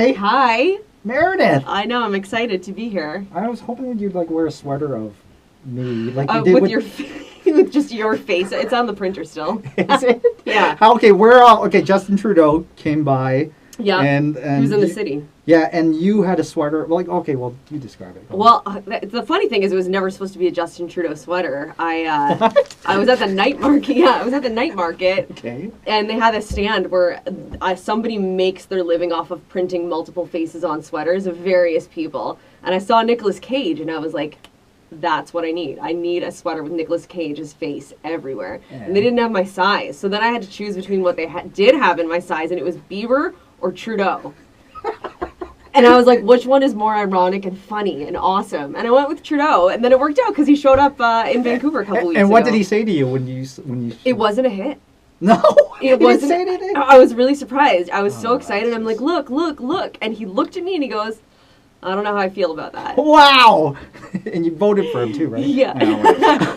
Hi. Hi. Meredith. I know, I'm excited to be here. I was hoping that you'd wear a sweater of me, like you did with your with just your face. It's on the printer still. Is it? Yeah. Okay, Justin Trudeau came by. Yeah. And he was in the city. Yeah, and you had a sweater. You describe it. Well, the funny thing is, it was never supposed to be a Justin Trudeau sweater. I was at the night market. Yeah, I was at the night market. Okay. And they had a stand where somebody makes their living off of printing multiple faces on sweaters of various people. And I saw Nicolas Cage, and I was like, that's what I need. I need a sweater with Nicolas Cage's face everywhere. Yeah. And they didn't have my size. So then I had to choose between what they did have in my size, and it was Bieber or Trudeau. And I was like, which one is more ironic and funny and awesome? And I went with Trudeau, and then it worked out because he showed up in Vancouver a couple weeks ago. And what did he say to you when you? It wasn't a hit. No, it wasn't. Didn't say anything. I was really surprised. I was so excited. I'm like, look, and he looked at me and he goes, I don't know how I feel about that. Wow! And you voted for him too, right? Yeah.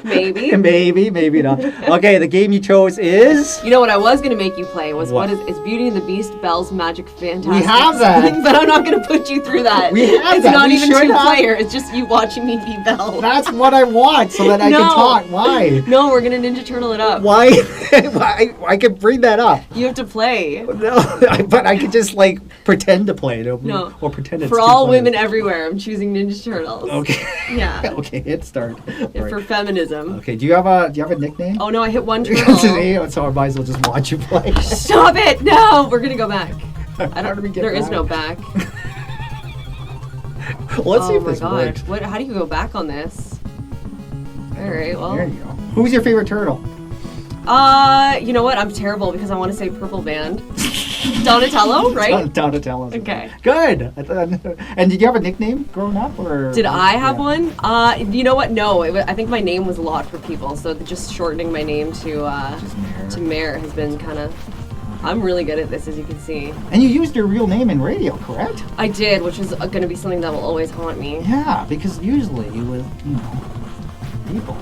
Maybe. Maybe not. Okay, the game you chose is... You know what I was going to make you play was what is Beauty and the Beast, Belle's Magic Fantastic. We have that. But I'm not going to put you through that. We have it's that. It's not even two-player. It's just you watching me be Belle. That's what I want, so that I can talk. Why? No, we're going to Ninja Turtle it up. Why? I can bring that up. You have to play. No, but I could just, pretend to play it. No. Or pretend it's for all women everywhere, I'm choosing Ninja Turtles. Okay. Yeah. Okay, hit start. For feminism. Okay, do you have a nickname? Oh no, I hit one turtle. So I might as well just watch you play. Stop it! No, we're gonna go back. There is no back. Well, let's see if this works. How do you go back on this? All right, well. There you go. Who's your favorite turtle? You know what? I'm terrible because I want to say Purple Band. Donatello, right? Donatello. Okay. Good. And did you have a nickname growing up, or? Did I have one? You know what? No. I think my name was a lot for people, so just shortening my name to Mare has been kind of. I'm really good at this, as you can see. And you used your real name in radio, correct? I did, which is going to be something that will always haunt me. Yeah, because usually with people.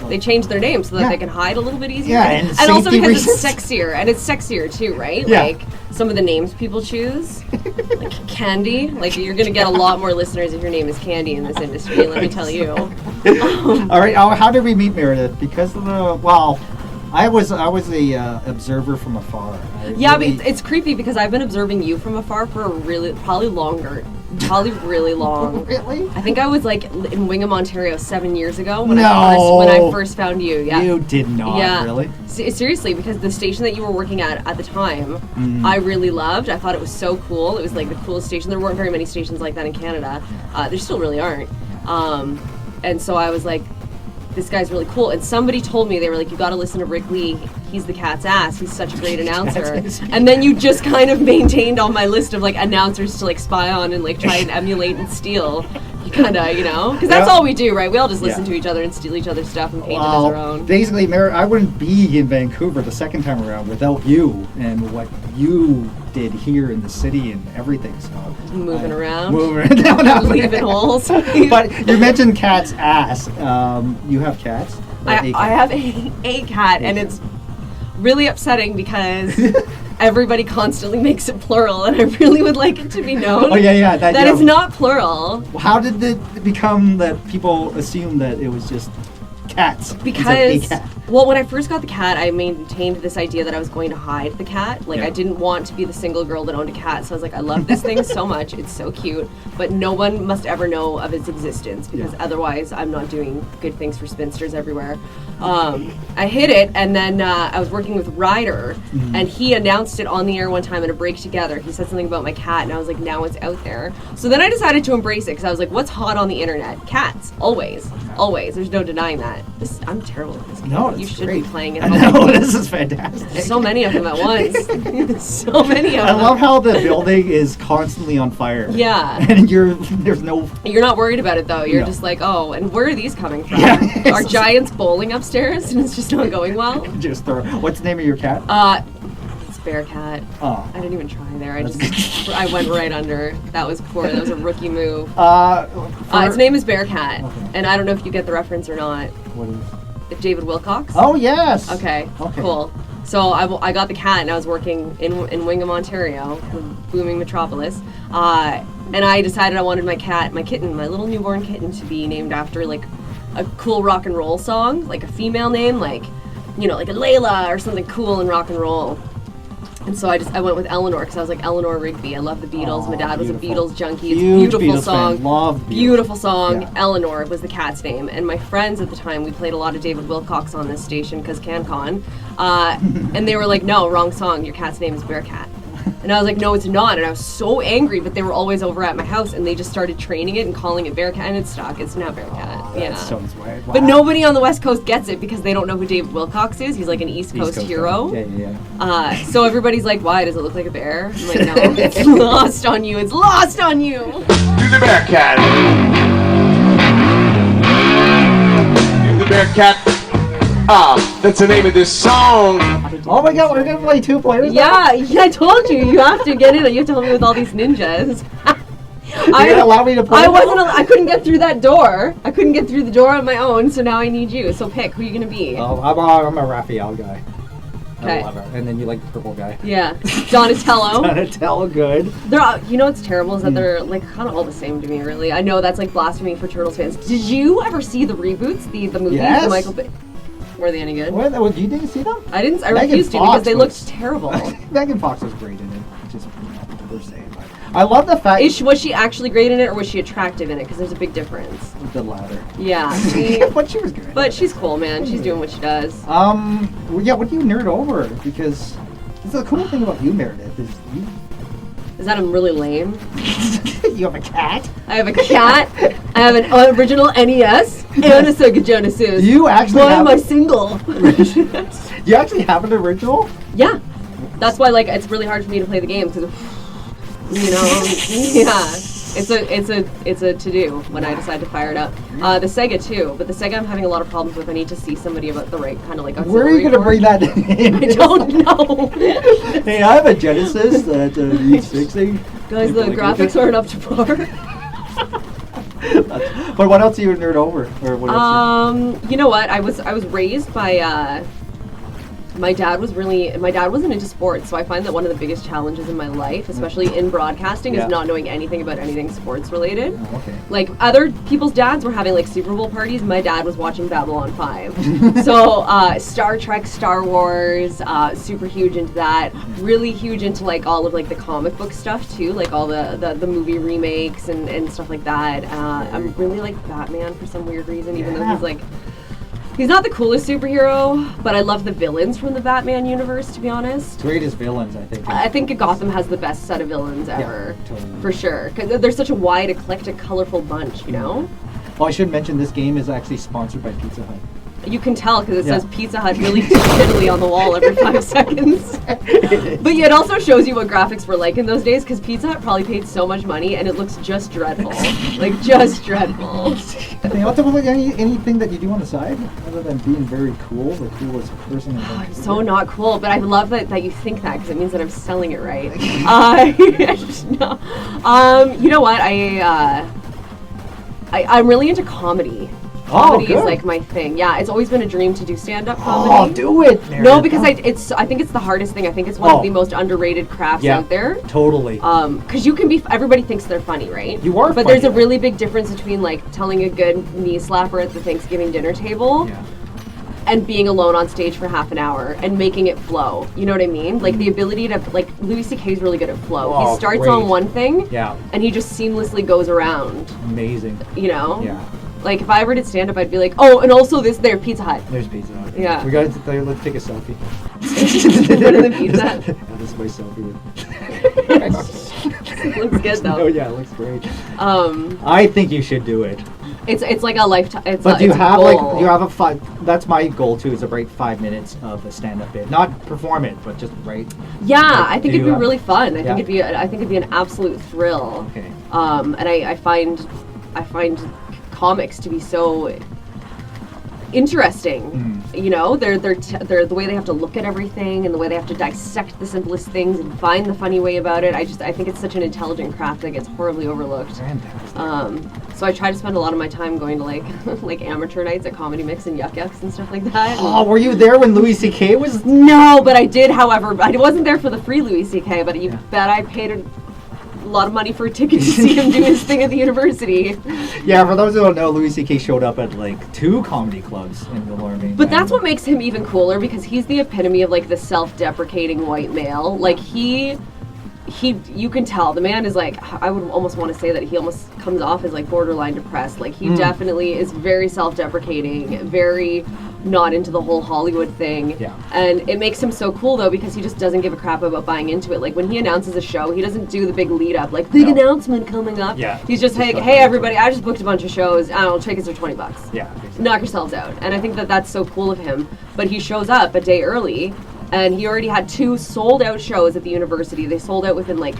They change their name so that they can hide a little bit easier. Yeah, and also because reasons. It's sexier. And it's sexier too, right? Yeah. Like some of the names people choose. Like Candy. Like you're going to get a lot more listeners if your name is Candy in this industry, let me tell you. All right, how did we meet Meredith? Because of I was a observer from afar. But it's creepy because I've been observing you from afar for probably really long. Really? I think I was in Wingham, Ontario 7 years ago when I first found you. Yeah. You did not. Yeah. Really? Seriously, because the station that you were working at the time, I really loved. I thought it was so cool. It was the coolest station. There weren't very many stations like that in Canada. There still really aren't. And so I was like, this guy's really cool. And somebody told me, they were like, you got to listen to Rick Lee. He's the cat's ass. He's such a great announcer. And then you just kind of maintained on my list of announcers to spy on and try and emulate and steal. You kind of, because that's all we do, right? We all just listen to each other and steal each other's stuff and paint it as our own. Basically, I wouldn't be in Vancouver the second time around without you and what you did here in the city and everything. So moving around, leaving holes. But you mentioned cat's ass. You have cats? I have a cat, and it's really upsetting because everybody constantly makes it plural, and I really would like it to be known that it's not plural. How did it become that people assume that it was just cats? Because, well, when I first got the cat, I maintained this idea that I was going to hide the cat. I didn't want to be the single girl that owned a cat, so I was like, I love this thing so much, it's so cute, but no one must ever know of its existence, because otherwise I'm not doing good things for spinsters everywhere. I hid it, and then I was working with Ryder, and he announced it on the air one time in a break together. He said something about my cat, and I was like, now it's out there. So then I decided to embrace it, because I was like, what's hot on the internet? Cats. Always. Always. There's no denying that. I'm terrible at this game. No, you should great. Be playing it. No, this is fantastic. So many of them at once. So many of them. I love how the building is constantly on fire. Yeah. And you're not worried about it though. You're just like, oh, and where are these coming from? Yeah. Are giants bowling upstairs and it's just not going well? What's the name of your cat? It's Bearcat. Oh. I didn't even try there. I went right under. That was poor. That was a rookie move. Its name is Bearcat. Okay. And I don't know if you get the reference or not. What is? David Wilcox? Oh, yes. Okay. Cool. So I got the cat, and I was working in Wingham, Ontario, the booming metropolis. And I decided I wanted my kitten, my little newborn kitten, to be named after like a cool rock and roll song, like a female name, like, you know, like a Layla or something cool in rock and roll. And so I went with Eleanor because I was like, Eleanor Rigby. I love the Beatles. My dad was a Beatles junkie. It's a beautiful Beatles song. Fan. Love Beatles. Beautiful song. Yeah. Eleanor was the cat's name. And my friends at the time, we played a lot of David Wilcox on this station because CanCon. And they were like, no, wrong song. Your cat's name is Bearcat. And I was like, no, it's not. And I was so angry, but they were always over at my house, and they just started training it and calling it Bearcat, and it's stuck. It's now Bearcat. Oh, yeah. That sounds weird. Wow. But nobody on the West Coast gets it because they don't know who David Wilcox is. He's like an East Coast hero. Yeah. So everybody's like, why? Does it look like a bear? I'm like, no, it's lost on you. It's lost on you. Do the Bearcat. Do the Bearcat. That's the name of this song. Oh my god, we're gonna play 2 players Yeah, I told you. You have to get in. You have to help me with all these ninjas. You're gonna allow me to play? I couldn't get through that door. I couldn't get through the door on my own, so now I need you. So pick. Who are you gonna be? Oh, I'm a Raphael guy. Okay. I love it. And then you like the purple guy. Yeah. Donatello. Donatello, good. They're all, you know what's terrible is that they're like kind of all the same to me, really. I know that's like blasphemy for Turtles fans. Did you ever see the reboots, the movies, Yes. the Michael Bay? Were they any good? What, you didn't see them? I didn't. I Megan refused to Fox because they was- looked terrible. Megan Fox was great in it. Just per se. But I love the fact Was she actually great in it, or was she attractive in it? Because there's a big difference. the latter. Yeah. But she was good. But she's cool, man. She's doing what she does. Well, yeah, what do you nerd over? Because the cool thing about you, Meredith, is Is that I'm really lame? you have a cat. I have a cat. I have an original NES and a Sega Genesis. You actually Why have am I single? You actually have an original? Yeah. That's why like it's really hard for me to play the game because you know, yeah. It's a to-do when I decide to fire it up. The Sega too, but the Sega I'm having a lot of problems with. I need to see somebody about the right kind of like Where are you going to bring that in? I don't know. Hey, I have a Genesis that needs fixing. Guys, the graphics aren't up to par. But what else do you nerd over? Or what else You know what? I was raised by my dad wasn't into sports, so I find that one of the biggest challenges in my life, especially in broadcasting, Yeah. is not knowing anything about anything sports related. Oh, okay. Like other people's dads were having like Super Bowl parties, my dad was watching Babylon 5. So Star Trek, Star Wars, super huge into that. Really huge into like all of like the comic book stuff too, like all the movie remakes and stuff like that. I'm really like Batman for some weird reason, even though he's like. He's not the coolest superhero, but I love the villains from the Batman universe, to be honest. Greatest villains, I think. I think Gotham has the best set of villains ever, totally. for sure. Because they're such a wide, eclectic, colorful bunch, you know? Oh, I should mention this game is actually sponsored by Pizza Hut. You can tell because it Yeah. says Pizza Hut really shittily on the wall every 5 seconds. But it also shows you what graphics were like in those days because Pizza Hut probably paid so much money and it looks just dreadful. Like, just dreadful. Hey, what's up with anything that you do on the side other than being very cool, the coolest person in Vancouver? So not cool, but I love that you think that because it means that I'm selling it right. No. You know what? I'm really into comedy. Comedy is good. like my thing. Yeah, it's always been a dream to do stand-up Oh, comedy. do it, Meredith. No, because I think it's the hardest thing. I think it's one of the most underrated crafts Yeah, out there. Totally. Because you can be, everybody thinks they're funny, right? You are But funny. there's a really big difference between like telling a good knee slapper at the Thanksgiving dinner table Yeah. and being alone on stage for half an hour and making it flow. You know what I mean? Like the ability to, like Louis C.K. is really good at flow. Oh, He starts great. on one thing Yeah. and he just seamlessly goes around, Amazing. you know? Yeah. Like if I ever did stand up, I'd be like, oh, and also this there, Pizza Hut. There's Pizza Hut. Yeah. We got to let's take a selfie. Better than Pizza Hut. Yeah, this is my selfie. Looks good though. Oh yeah, it looks great. Um, I think you should do it. it's like a lifetime. It's But a, do you it's a have goal. you have a that's my goal too, is to write 5 minutes of a stand-up bit. Not perform it, but just write. Yeah, Like, I think do it'd you be have- really fun. I Yeah. think it'd be an absolute thrill. Okay. And I find comics to be so interesting. You know, they're the way they have to look at everything and the way they have to dissect the simplest things and find the funny way about it. I think it's such an intelligent craft that gets horribly overlooked. Fantastic. So I try to spend a lot of my time going to like amateur nights at Comedy Mix and Yuck Yucks and stuff like that. Oh, were you there when Louis C.K. was? No, but I did. However, I wasn't there for the free Louis C.K. But you bet I paid a lot of money for a ticket to see him do his thing at the university. Yeah, for those who don't know, Louis C.K. showed up at like 2 comedy clubs in Villarmy. But that's what makes him even cooler, because he's the epitome of like the self-deprecating white male. Like he you can tell the man is like, I would almost want to say that he almost comes off as like borderline depressed. Like he definitely is very self-deprecating, very not into the whole Hollywood thing. Yeah. And it makes him so cool though, because he just doesn't give a crap about buying into it. Like when he announces a show, he doesn't do the big lead up, like big announcement coming up. Yeah. He's just like, hey everybody, I just booked a bunch of shows. I don't know, tickets are $20. Yeah. Exactly. Knock yourselves out. And I think that that's so cool of him. But he shows up a day early, and he already had 2 sold out shows at the university. They sold out within like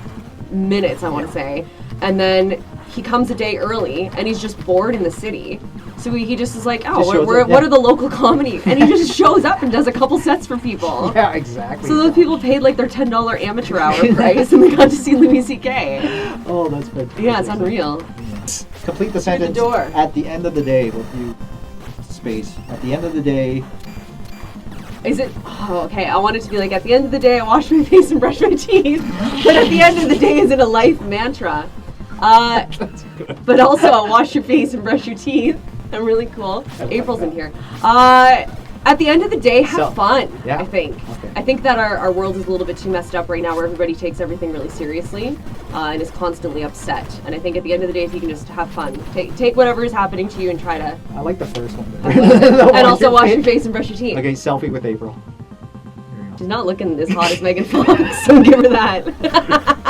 minutes, I want to say. And then he comes a day early, and he's just bored in the city. So he just is like, oh, what are the local comedy? And he just shows up and does a couple sets for people. Yeah, exactly. So those people paid like their $10 amateur hour price, and they got to see Louis C.K. Oh, that's fantastic. Yeah, it's unreal. Complete the sentence. door. At the end of the day, with you, space. At the end of the day. Is it? Oh, okay. I want it to be like, at the end of the day, I wash my face and brush my teeth. But at the end of the day, is it a life mantra? But also, I wash your face and brush your teeth. I'm really cool. April's in here. At the end of the day, have fun. Yeah. I think. Okay. I think that our world is a little bit too messed up right now, where everybody takes everything really seriously and is constantly upset. And I think at the end of the day, if you can just have fun, take whatever is happening to you and try to. I like the first one. And also wash your face and brush your teeth. Okay, selfie with April. She's not looking as hot as Megan Fox, so give her that.